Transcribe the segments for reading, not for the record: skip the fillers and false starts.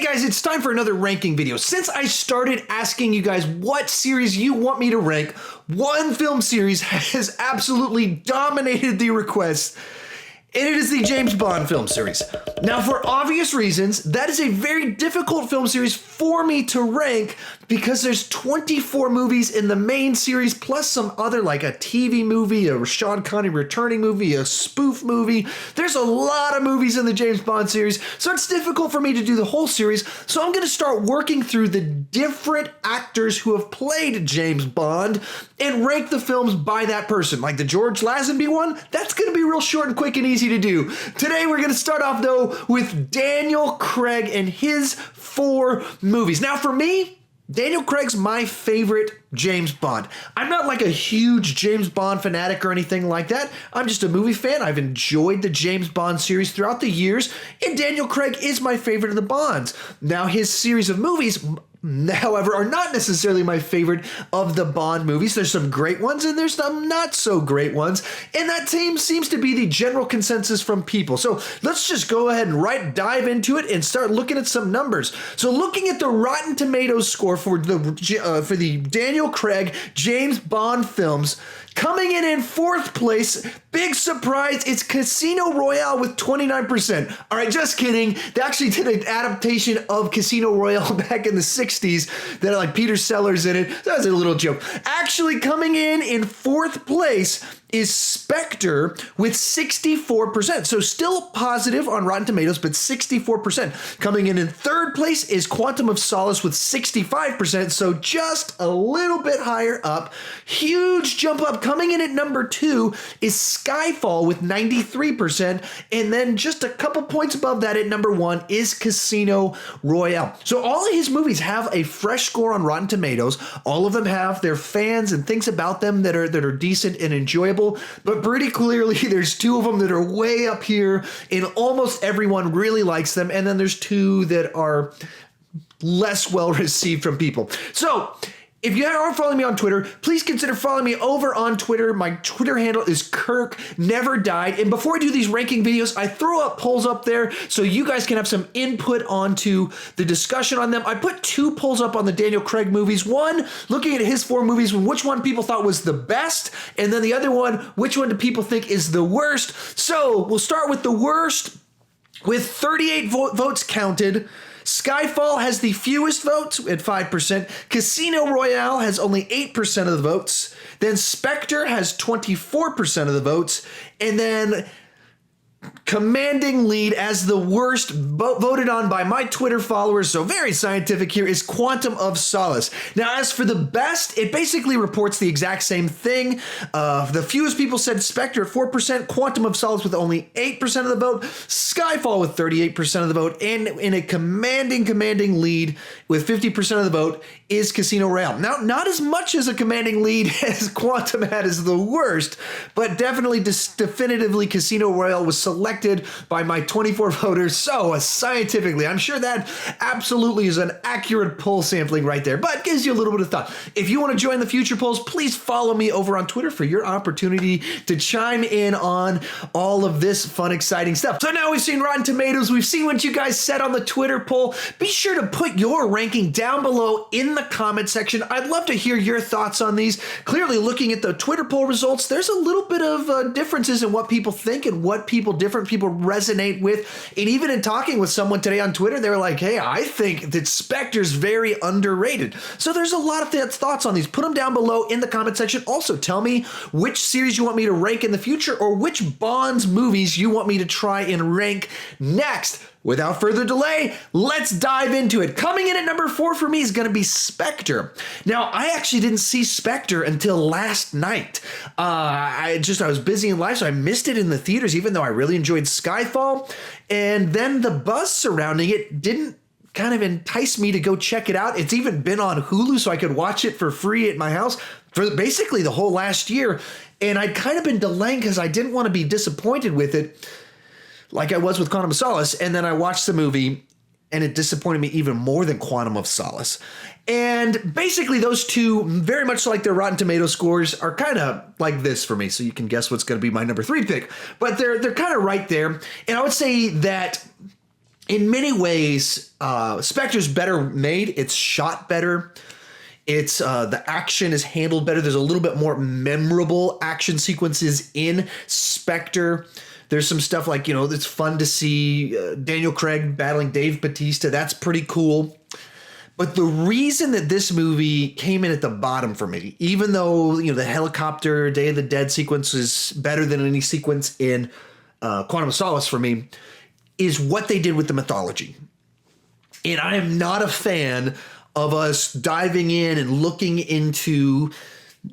guys, it's time for another ranking video. Since I started asking you guys what series you want me to rank, one film series has absolutely dominated the requests, and it is the James Bond film series. Now, for obvious reasons, that is a very difficult film series for me to rank because there's 24 movies in the main series, plus some other, like a TV movie, a Sean Connery returning movie, a spoof movie. There's a lot of movies in the James Bond series, so it's difficult for me to do the whole series. So I'm going to start working through the different actors who have played James Bond and rank the films by that person. Like the George Lazenby one, that's going to be real short and quick and easy to do. Today we're going to start off though with Daniel Craig and his 4 movies. Now for me, Daniel Craig's my favorite James Bond. I'm not like a huge James Bond fanatic or anything like that. I'm just a movie fan. I've enjoyed the James Bond series throughout the years, and Daniel Craig is my favorite of the Bonds. Now his series of movies, however, are not necessarily my favorite of the Bond movies. There's some great ones and there's some not so great ones. And that seems to be the general consensus from people. So let's just go ahead and dive into it and start looking at some numbers. So looking at the Rotten Tomatoes score for the Daniel Craig James Bond films, coming in 4th place, big surprise, it's Casino Royale with 29%. All right, just kidding. They actually did an adaptation of Casino Royale back in the 60s that had like Peter Sellers in it. That was a little joke. Actually coming in 4th place is Spectre with 64%. So still positive on Rotten Tomatoes, but 64%. Coming in 3rd place is Quantum of Solace with 65%. So just a little bit higher up. Huge jump up. Coming in at number 2 is Skyfall with 93%. And then just a couple points above that at number 1 is Casino Royale. So all of his movies have a fresh score on Rotten Tomatoes. All of them have their fans and things about them that are decent and enjoyable. But pretty clearly, there's 2 of them that are way up here, and almost everyone really likes them. And then there's 2 that are less well received from people. So if you aren't following me on Twitter, please consider following me over on Twitter. My Twitter handle is Kirk Never Died. And before I do these ranking videos, I throw up polls up there so you guys can have some input onto the discussion on them. I put 2 polls up on the Daniel Craig movies. One, looking at his 4 movies, which one people thought was the best, and then the other one, which one do people think is the worst. So we'll start with the worst. With 38 votes counted, Skyfall has the fewest votes at 5%. Casino Royale has only 8% of the votes. Then Spectre has 24% of the votes. And then commanding lead as the worst voted on by my Twitter followers, so very scientific here, is Quantum of Solace. Now, as for the best, it basically reports the exact same thing. The fewest people said Spectre at 4%, Quantum of Solace with only 8% of the vote, Skyfall with 38% of the vote, and in a commanding lead with 50% of the vote is Casino Royale. Now, not as much as a commanding lead as Quantum had as the worst, but definitely definitively Casino Royale was selected by my 24 voters. So scientifically, I'm sure that absolutely is an accurate poll sampling right there, but gives you a little bit of thought. If you want to join the future polls, please follow me over on Twitter for your opportunity to chime in on all of this fun, exciting stuff. So now we've seen Rotten Tomatoes. We've seen what you guys said on the Twitter poll. Be sure to put your ranking down below in the comment section. I'd love to hear your thoughts on these. Clearly, looking at the Twitter poll results, there's a little bit of differences in what people think and what different people resonate with. And even in talking with someone today on Twitter, they were like, hey, I think that Spectre's very underrated. So there's a lot of thoughts on these. Put them down below in the comment section. Also, tell me which series you want me to rank in the future or which Bonds movies you want me to try and rank next. Without further delay, let's dive into it. Coming in at number 4 for me is going to be Spectre. Now, I actually didn't see Spectre until last night. I was busy in life, so I missed it in the theaters, even though I really enjoyed Skyfall. And then the buzz surrounding it didn't kind of entice me to go check it out. It's even been on Hulu, so I could watch it for free at my house for basically the whole last year. And I'd kind of been delaying because I didn't want to be disappointed with it, like I was with Quantum of Solace, and then I watched the movie, and it disappointed me even more than Quantum of Solace. And basically those 2, very much like their Rotten Tomato scores, are kind of like this for me, so you can guess what's going to be my number 3 pick. But they're kind of right there, and I would say that in many ways, Spectre's better made. It's shot better. It's the action is handled better. There's a little bit more memorable action sequences in Spectre. There's some stuff like, it's fun to see Daniel Craig battling Dave Bautista. That's pretty cool. But the reason that this movie came in at the bottom for me, even though, the helicopter Day of the Dead sequence is better than any sequence in Quantum of Solace for me, is what they did with the mythology. And I am not a fan of us diving in and looking into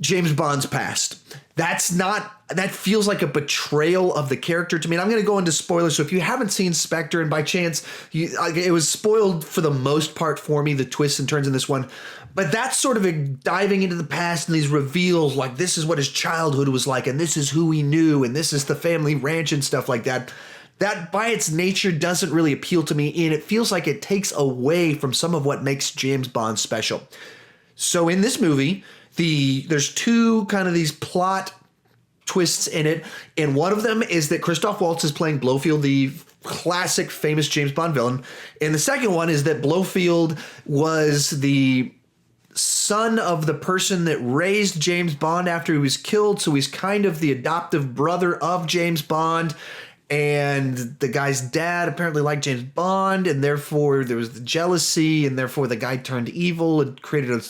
James Bond's past. That feels like a betrayal of the character to me. And I'm going to go into spoilers. So if you haven't seen Spectre, and by chance, it was spoiled for the most part for me, the twists and turns in this one. But that's sort of a diving into the past and these reveals, like this is what his childhood was like, and this is who he knew, and this is the family ranch and stuff like that. That by its nature doesn't really appeal to me, and it feels like it takes away from some of what makes James Bond special. So in this movie, there's two kind of these plot twists in it, and one of them is that Christoph Waltz is playing Blofeld, the classic famous James Bond villain, and the second one is that Blofeld was the son of the person that raised James Bond after he was killed, so he's kind of the adoptive brother of James Bond. And the guy's dad apparently liked James Bond, and therefore there was the jealousy, and therefore the guy turned evil and created a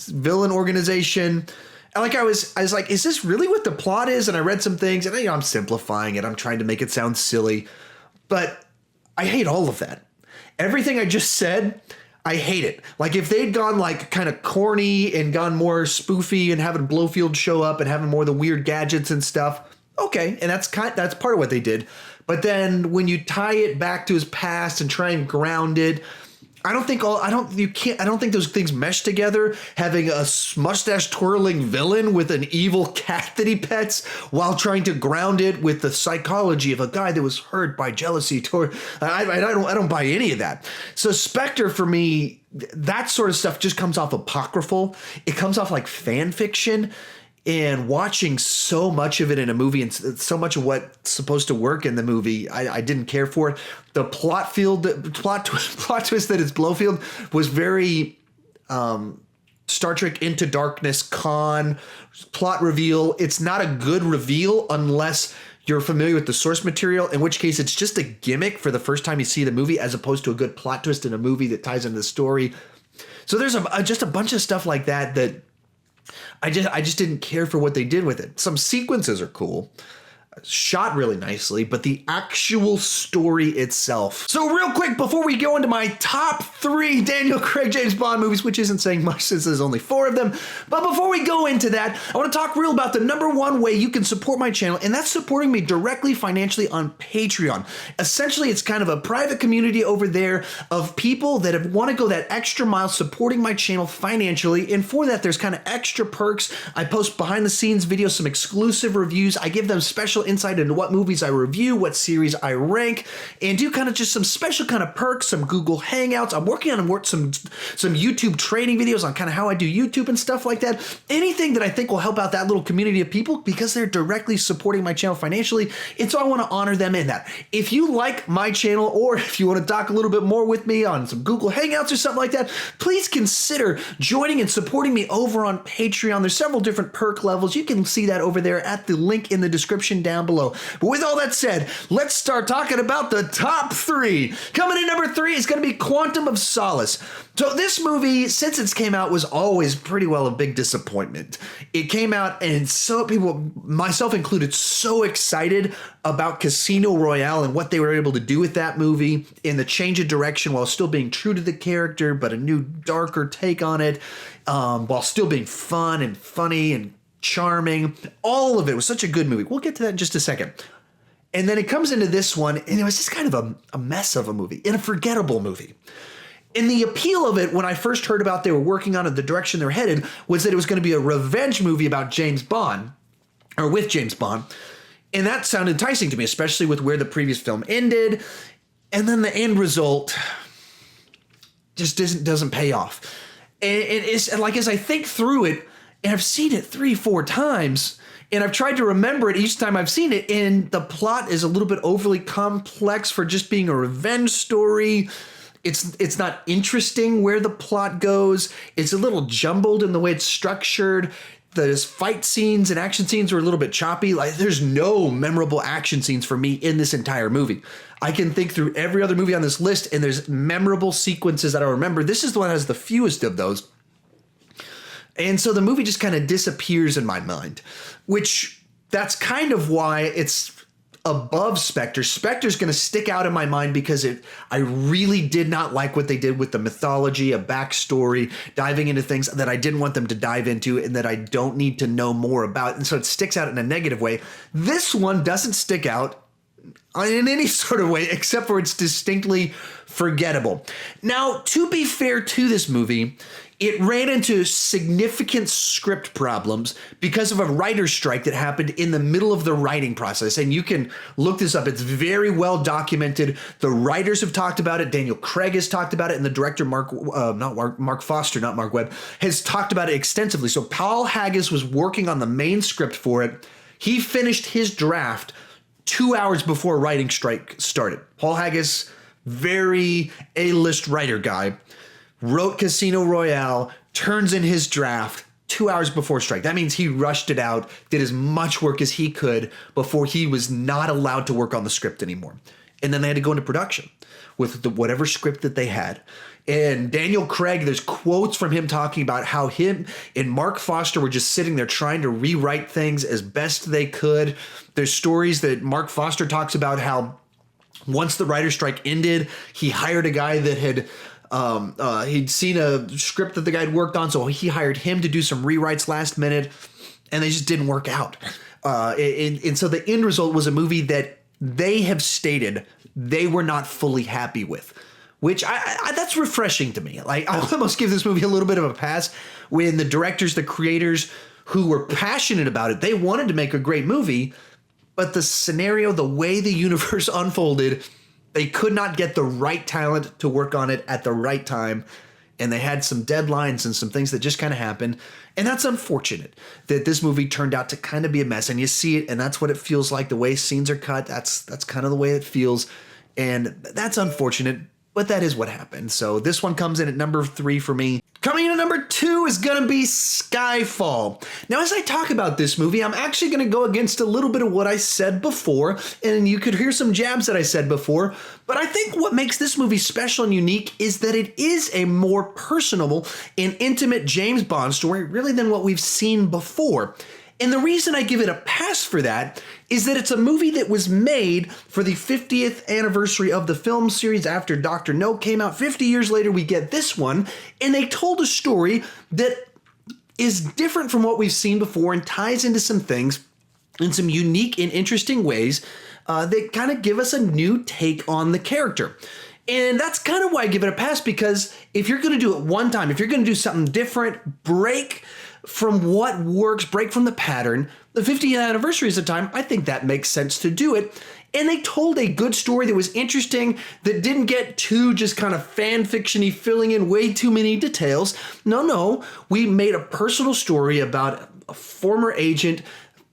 villain organization. And I was like, is this really what the plot is? And I read some things, and I'm simplifying it. I'm trying to make it sound silly, but I hate all of that. Everything I just said, I hate it. Like if they'd gone like kind of corny and gone more spoofy and having Blofeld show up and having more of the weird gadgets and stuff. Okay, and that's part of what they did. But then when you tie it back to his past and try and ground it, I don't think those things mesh together. Having a mustache twirling villain with an evil cat that he pets while trying to ground it with the psychology of a guy that was hurt by jealousy. I don't buy any of that. So Spectre for me, that sort of stuff just comes off apocryphal. It comes off like fan fiction. And watching so much of it in a movie and so much of what's supposed to work in the movie, I didn't care for it. The plot twist that is Blofeld was very Star Trek Into Darkness con plot reveal. It's not a good reveal unless you're familiar with the source material, in which case it's just a gimmick for the first time you see the movie as opposed to a good plot twist in a movie that ties into the story. So there's just a bunch of stuff like that I just didn't care for what they did with it. Some sequences are cool, shot really nicely, but the actual story itself. So real quick, before we go into my top 3 Daniel Craig James Bond movies, which isn't saying much since there's only 4 of them, but before we go into that, I want to talk real about the number one way you can support my channel, and that's supporting me directly financially on Patreon. Essentially, it's kind of a private community over there of people that want to go that extra mile supporting my channel financially, and for that, there's kind of extra perks. I post behind the scenes videos, some exclusive reviews. I give them special insight into what movies I review, what series I rank, and do kind of just some special kind of perks, some Google Hangouts. I'm working on some YouTube training videos on kind of how I do YouTube and stuff like that. Anything that I think will help out that little community of people because they're directly supporting my channel financially. And so I want to honor them in that. If you like my channel or if you want to talk a little bit more with me on some Google Hangouts or something like that, please consider joining and supporting me over on Patreon. There's several different perk levels. You can see that over there at the link in the description down below. But with all that said, let's start talking about the top 3. Coming in number 3 is going to be Quantum of Solace. So this movie, since it came out, was always pretty well a big disappointment. It came out and so people, myself included, so excited about Casino Royale and what they were able to do with that movie in the change of direction while still being true to the character, but a new darker take on it, while still being fun and funny and charming. All of it was such a good movie. We'll get to that in just a second. And then it comes into this one, and it was just kind of a mess of a movie, and a forgettable movie. And the appeal of it, when I first heard about they were working on it, the direction they're headed, was that it was going to be a revenge movie about James Bond, or with James Bond. And that sounded enticing to me, especially with where the previous film ended. And then the end result just doesn't pay off. And it's like, as I think through it, And I've seen it 3-4 times. And I've tried to remember it each time I've seen it. And the plot is a little bit overly complex for just being a revenge story. It's not interesting where the plot goes. It's a little jumbled in the way it's structured. The fight scenes and action scenes are a little bit choppy. Like, there's no memorable action scenes for me in this entire movie. I can think through every other movie on this list, and there's memorable sequences that I remember. This is the one that has the fewest of those. And so the movie just kind of disappears in my mind, which that's kind of why it's above Spectre. Spectre's going to stick out in my mind because I really did not like what they did with the mythology, a backstory, diving into things that I didn't want them to dive into and that I don't need to know more about. And so it sticks out in a negative way. This one doesn't stick out in any sort of way except for it's distinctly forgettable. Now, to be fair to this movie, it ran into significant script problems because of a writer's strike that happened in the middle of the writing process. And you can look this up. It's very well documented. The writers have talked about it. Daniel Craig has talked about it. And the director, Mark Foster, not Mark Webb, has talked about it extensively. So Paul Haggis was working on the main script for it. He finished his draft 2 hours before writing strike started. Paul Haggis, very A-list writer guy, wrote Casino Royale, turns in his draft 2 hours before strike. That means he rushed it out, did as much work as he could before he was not allowed to work on the script anymore. And then they had to go into production with whatever script that they had. And Daniel Craig, there's quotes from him talking about how him and Mark Foster were just sitting there trying to rewrite things as best they could. There's stories that Mark Foster talks about how once the writer's strike ended, he hired a guy that had he'd seen a script that the guy had worked on, so he hired him to do some rewrites last minute, and they just didn't work out. And so the end result was a movie that they have stated they were not fully happy with, which I that's refreshing to me. Like, I almost give this movie a little bit of a pass when the directors, the creators who were passionate about it, they wanted to make a great movie, but the scenario, the way the universe unfolded, they could not get the right talent to work on it at the right time. And they had some deadlines and some things that just kind of happened. And that's unfortunate that this movie turned out to kind of be a mess. And you see it, and that's what it feels like. The way scenes are cut, that's kind of the way it feels. And that's unfortunate, but that is what happened. So this one comes in at number 3 for me. Coming in at number 2 is going to be Skyfall. Now, as I talk about this movie, I'm actually going to go against a little bit of what I said before, and you could hear some jabs that I said before, but I think what makes this movie special and unique is that it is a more personable and intimate James Bond story, really, than what we've seen before. And the reason I give it a pass for that is that it's a movie that was made for the 50th anniversary of the film series after Dr. No came out. 50 years later, we get this one, and they told a story that is different from what we've seen before and ties into some things in some unique and interesting ways that kind of give us a new take on the character. And that's kind of why I give it a pass, because if you're going to do it one time, if you're going to do something different, break from what works, break from the pattern, the 50th anniversary is the time, I think that makes sense to do it. And they told a good story that was interesting, that didn't get too just kind of fan fiction-y, filling in way too many details. No, we made a personal story about a former agent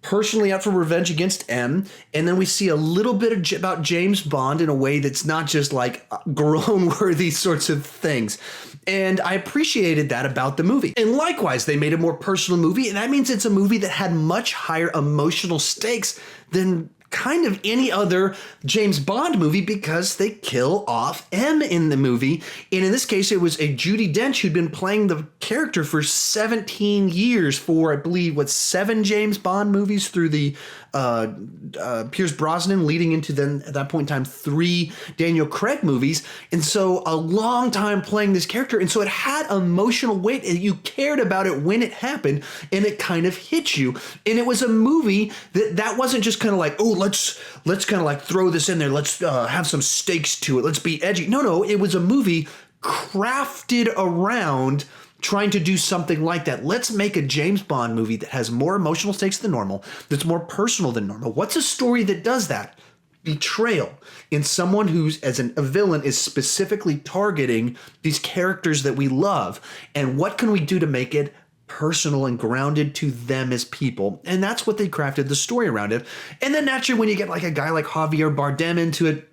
personally out for revenge against M, and then we see a little bit about James Bond in a way that's not just like groan-worthy sorts of things. And I appreciated that about the movie. And likewise, they made a more personal movie, and that means it's a movie that had much higher emotional stakes than kind of any other James Bond movie, because they kill off M in the movie. And in this case, it was a Judi Dench who'd been playing the character for 17 years for, I believe, 7 James Bond movies through the Pierce Brosnan, leading into then, at that point in time, 3 Daniel Craig movies. And so a long time playing this character. And so it had emotional weight, and you cared about it when it happened, and it kind of hit you. And it was a movie that wasn't just kind of like, oh, let's kind of like throw this in there. Let's have some stakes to it. Let's be edgy. No, it was a movie crafted around trying to do something like that. Let's make a James Bond movie that has more emotional stakes than normal, that's more personal than normal. What's a story that does that? Betrayal in someone who's, as a villain, is specifically targeting these characters that we love. And what can we do to make it personal and grounded to them as people. And that's what they crafted the story around it. And then naturally, when you get like a guy like Javier Bardem into it,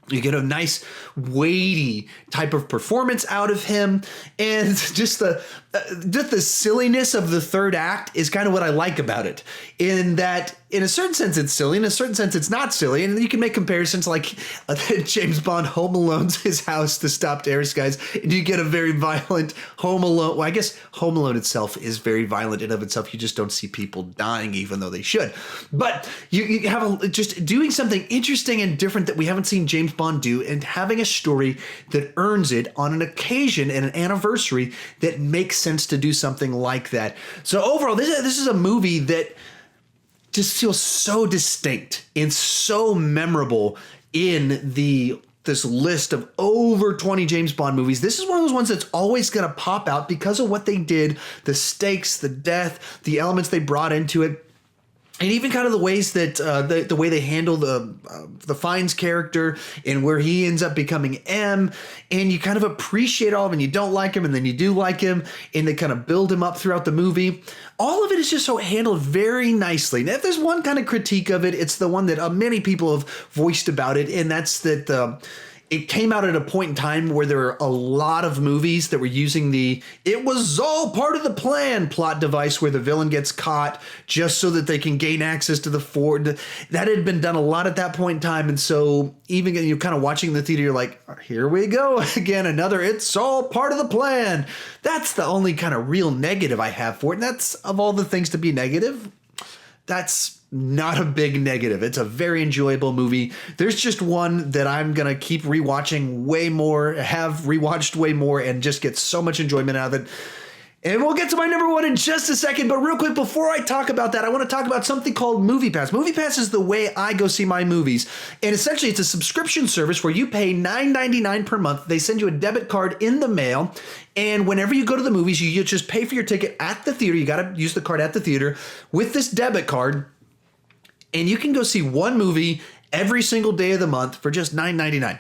you get a nice, weighty type of performance out of him. And just the silliness of the third act is kind of what I like about it. In that, in a certain sense, it's silly. In a certain sense, it's not silly. And you can make comparisons like James Bond Home Alone's his house to stop terrorist guys. And you get a very violent Home Alone. Well, I guess Home Alone itself is very violent in of itself. You just don't see people dying, even though they should. But you have just doing something interesting and different that we haven't seen James Bond do, and having a story that earns it on an occasion and an anniversary that makes sense to do something like that. So overall, this is a movie that just feels so distinct and so memorable in this list of over 20 James Bond movies. This is one of those ones that's always going to pop out because of what they did, the stakes, the death, the elements they brought into it. And even kind of the ways that the way they handle the Fiennes character and where he ends up becoming M, and you kind of appreciate all of him, and you don't like him, and then you do like him, and they kind of build him up throughout the movie. All of it is just so handled very nicely. Now, if there's one kind of critique of it, it's the one that many people have voiced about it, and that's that it came out at a point in time where there were a lot of movies that were using it was all part of the plan plot device, where the villain gets caught just so that they can gain access to the Ford. That had been done a lot at that point in time. And so even you're kind of watching the theater, you're like, here we go again, another, it's all part of the plan. That's the only kind of real negative I have for it. And that's, of all the things to be negative, that's not a big negative. It's a very enjoyable movie. There's just one that I'm going to keep rewatching way more, have rewatched way more, and just get so much enjoyment out of it. And we'll get to my number one in just a second. But real quick, before I talk about that, I want to talk about something called MoviePass. MoviePass is the way I go see my movies. And essentially, it's a subscription service where you pay $9.99 per month. They send you a debit card in the mail. And whenever you go to the movies, you just pay for your ticket at the theater. You got to use the card at the theater with this debit card. And you can go see one movie every single day of the month for just $9.99.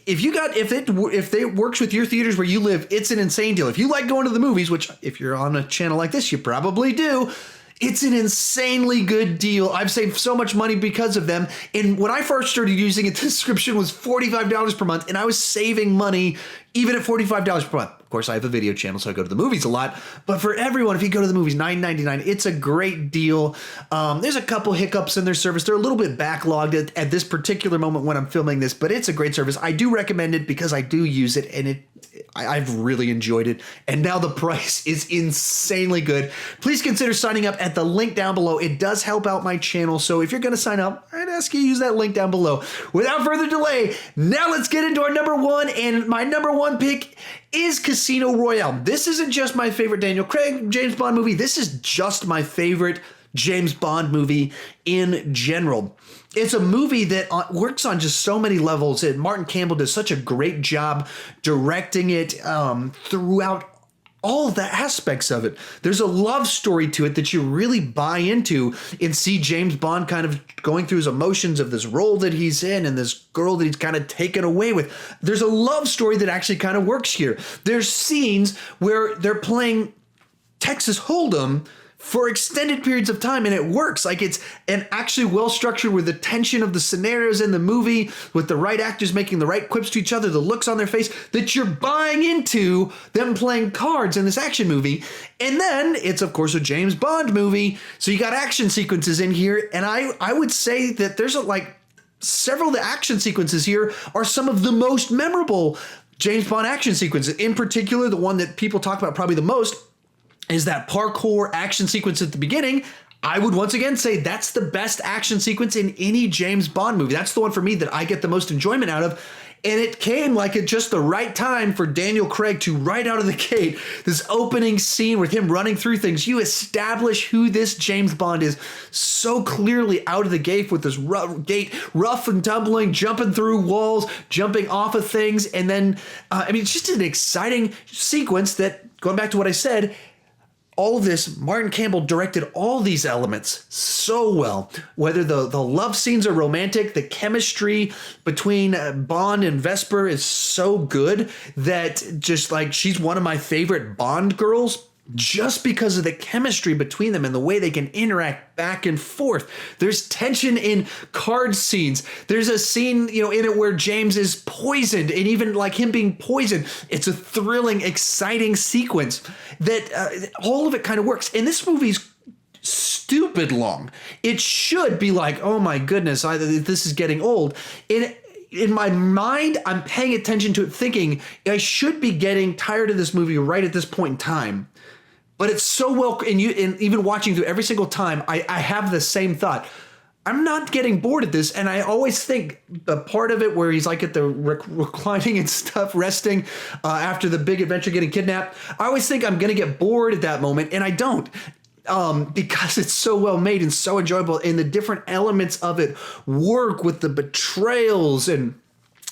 If it works with your theaters where you live, it's an insane deal. If you like going to the movies, which if you're on a channel like this, you probably do, it's an insanely good deal. I've saved so much money because of them. And when I first started using it, the subscription was $45 per month, and I was saving money even at $45 per month. Of course, I have a video channel, so I go to the movies a lot. But for everyone, if you go to the movies, $9.99, it's a great deal. There's a couple hiccups in their service. They're a little bit backlogged at this particular moment when I'm filming this, but it's a great service. I do recommend it because I do use it, and I've really enjoyed it. And now the price is insanely good. Please consider signing up at the link down below. It does help out my channel, so if you're going to sign up, I'd ask you to use that link down below. Without further delay, now let's get into our number one, and my number one pick is Casino Royale. This isn't just my favorite Daniel Craig James Bond movie. This is just my favorite James Bond movie in general. It's a movie that works on just so many levels, and Martin Campbell does such a great job directing it throughout all the aspects of it. There's a love story to it that you really buy into and see James Bond kind of going through his emotions of this role that he's in and this girl that he's kind of taken away with. There's a love story that actually kind of works here. There's scenes where they're playing Texas Hold'em for extended periods of time, and it works. Like, it's actually well structured with the tension of the scenarios in the movie, with the right actors making the right quips to each other, the looks on their face, that you're buying into them playing cards in this action movie. And then it's, of course, a James Bond movie, so you got action sequences in here, and I would say that there's several of the action sequences here are some of the most memorable James Bond action sequences. In particular, the one that people talk about probably the most is that parkour action sequence at the beginning. I would once again say that's the best action sequence in any James Bond movie. That's the one for me that I get the most enjoyment out of. And it came like at just the right time for Daniel Craig to, right out of the gate, this opening scene with him running through things. You establish who this James Bond is so clearly out of the gate with this rough and tumbling, jumping through walls, jumping off of things. And then, it's just an exciting sequence that, going back to what I said, all of this, Martin Campbell directed all these elements so well. Whether the love scenes are romantic, the chemistry between Bond and Vesper is so good that just like she's one of my favorite Bond girls. just because of the chemistry between them and the way they can interact back and forth. There's tension in card scenes. There's a scene, in it where James is poisoned, and even like him being poisoned, it's a thrilling, exciting sequence that all of it kind of works. And this movie's stupid long. It should be like, oh my goodness, this is getting old. In my mind, I'm paying attention to it thinking I should be getting tired of this movie right at this point in time. But it's so well, and even watching through every single time, I have the same thought. I'm not getting bored at this, and I always think the part of it where he's like at the reclining and stuff, resting after the big adventure, getting kidnapped. I always think I'm going to get bored at that moment, and I don't. Because it's so well made and so enjoyable, and the different elements of it work with the betrayals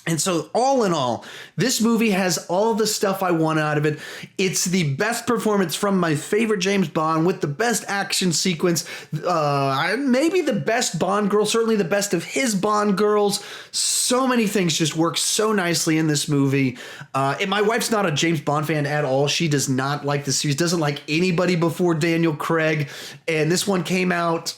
and so all in all, this movie has all the stuff I want out of it. It's the best performance from my favorite James Bond with the best action sequence, maybe the best Bond girl, certainly the best of his Bond girls. So many things just work so nicely in this movie. And my wife's not a James Bond fan at all. She does not like the series, doesn't like anybody before Daniel Craig. And this one came out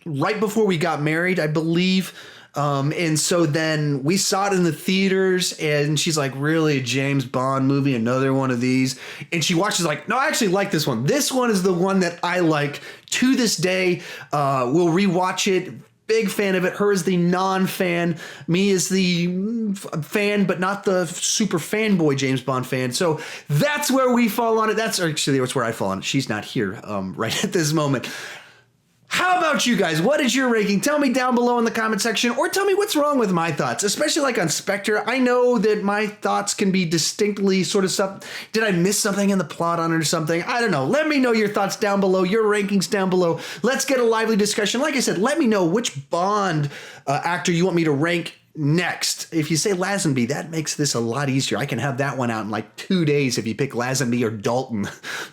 right before we got married, I believe. And so then we saw it in the theaters, and she's like, really, a James Bond movie, another one of these? And she watches like, no, I actually like this one. This one is the one that I like to this day. We'll rewatch it. Big fan of it. Her is the non-fan. Me is the fan, but not the super fanboy James Bond fan. So that's where we fall on it. That's where I fall on it. She's not here right at this moment. How about you guys? What is your ranking? Tell me down below in the comment section, or tell me what's wrong with my thoughts, especially like on Spectre. I know that my thoughts can be distinctly sort of stuff. Did I miss something in the plot on it or something? I don't know. Let me know your thoughts down below, your rankings down below. Let's get a lively discussion. Like I said, let me know which Bond actor you want me to rank next. If you say Lazenby, that makes this a lot easier. I can have that one out in like 2 days if you pick Lazenby or Dalton,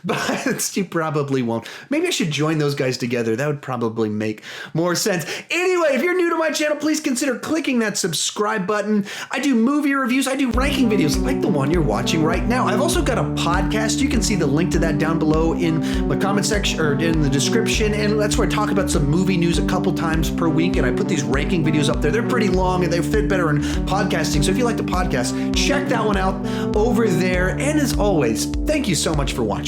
but you probably won't. Maybe I should join those guys together. That would probably make more sense. Anyway, if you're new to my channel, please consider clicking that subscribe button. I do movie reviews. I do ranking videos like the one you're watching right now. I've also got a podcast. You can see the link to that down below in my comment section or in the description. And that's where I talk about some movie news a couple times per week. And I put these ranking videos up there. They're pretty long and they fit better in podcasting. So if you like the podcast, check that one out over there. And as always, thank you so much for watching.